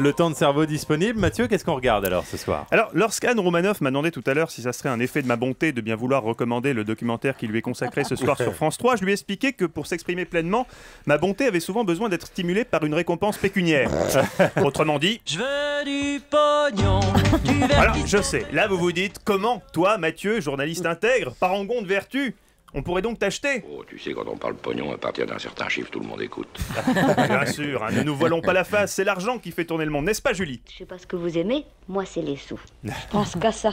Le temps de cerveau disponible. Mathieu, qu'est-ce qu'on regarde alors ce soir? Alors, lorsqu'Anne Romanoff m'a demandé tout à l'heure si ça serait un effet de ma bonté de bien vouloir recommander le documentaire qui lui est consacré ce soir sur France 3, je lui ai expliqué que pour s'exprimer pleinement, ma bonté avait souvent besoin d'être stimulée par une récompense pécuniaire. Autrement dit, je veux du pognon, du vertige. Alors, je sais, là vous vous dites, comment, toi, Mathieu, journaliste intègre, parangon de vertu, on pourrait donc t'acheter? Oh, tu sais, quand on parle pognon, à partir d'un certain chiffre, tout le monde écoute. Bien sûr, hein, ne nous voilons pas la face, c'est l'argent qui fait tourner le monde, n'est-ce pas, Julie? Je sais pas ce que vous aimez, moi c'est les sous. Je pense qu'à ça.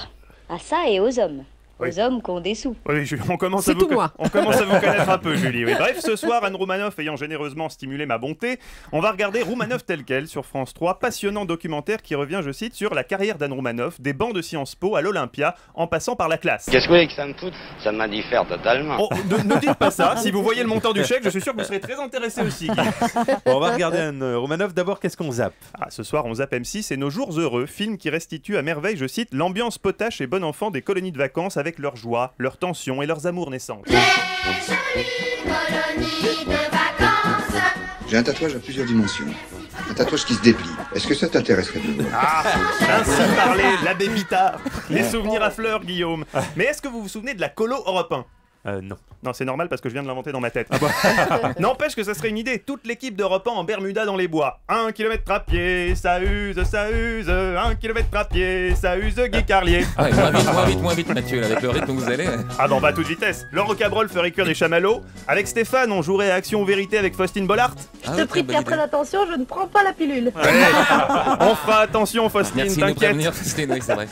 À ça et aux hommes. Oui. Aux hommes qui ont des sous. Oui, on commence à vous connaître un peu, Julie. Oui. Bref, ce soir, Anne Romanoff ayant généreusement stimulé ma bonté, on va regarder Romanoff tel quel sur France 3, passionnant documentaire qui revient, je cite, sur la carrière d'Anne Romanoff, des bancs de Sciences Po à l'Olympia, en passant par la classe. Qu'est-ce que vous voulez que ça me foute? Ça m'indiffère totalement. Oh, ne dites pas ça, si vous voyez le montant du chèque, je suis sûr que vous serez très intéressé aussi, Guy. Bon, on va regarder Anne Romanoff. D'abord, qu'est-ce qu'on zappe? Ce soir, on zappe M6 et Nos Jours Heureux, film qui restitue à merveille, je cite, l'ambiance potache et bon enfant des colonies de vacances avec leur joie, leurs tensions et leurs amours naissantes. Les jolies colonies de vacances. J'ai un tatouage à plusieurs dimensions. Un tatouage qui se déplie. Est-ce que ça t'intéresserait de le voir? Ainsi parlait l'abbé Bitard. Les souvenirs à fleurs, Guillaume. Mais est-ce que vous vous souvenez de la colo Europe 1? Non. Non, c'est normal parce que je viens de l'inventer dans ma tête. N'empêche que ça serait une idée. Toute l'équipe d'Europe 1 en Bermuda dans les bois. 1 kilomètre à pied, ça use, ça use. 1 kilomètre à pied, ça use, Guy Carlier. Ah ouais, moins vite, Mathieu, là, avec le rythme où vous allez. Ah bon, pas à toute vitesse. Laurent Cabrol ferait cuire des chamallows. Avec Stéphane, on jouerait à Action ou Vérité avec Faustine Bollard. Ah, Je te prie de faire très attention, je ne prends pas la pilule. Ouais. On fera attention, Faustine, Merci de nous t'inquiète. prévenir, Faustine, oui, c'est vrai.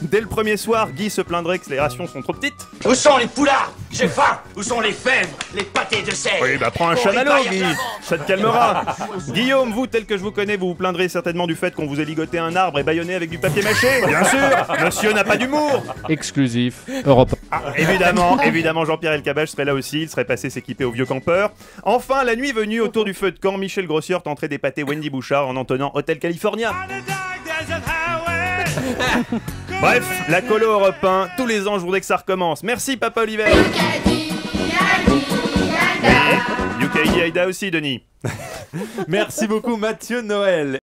Dès le premier soir, Guy se plaindrait que les rations sont trop petites. Où sont les poulards? J'ai faim. Où sont les fèves? Les pâtés de sel? Oui, bah prends un chamallow, Guy, ça te calmera. Guillaume, vous, tel que je vous connais, vous vous plaindrez certainement du fait qu'on vous ait ligoté un arbre et bâillonné avec du papier mâché. Bien sûr, monsieur n'a pas d'humour. Exclusif, Europe. Évidemment, Jean-Pierre Elkabbach serait là aussi, il serait passé s'équiper au vieux campeur. Enfin, la nuit venue, autour du feu de camp, Michel Grossière tenterait d'épater Wendy Bouchard en entonnant Hotel California. Bref, la colo Europe 1, tous les ans, je voudrais que ça recommence. Merci, Papa Oliver. Yukaïdi Aïda aussi, Denis. Merci beaucoup, Mathieu Noël.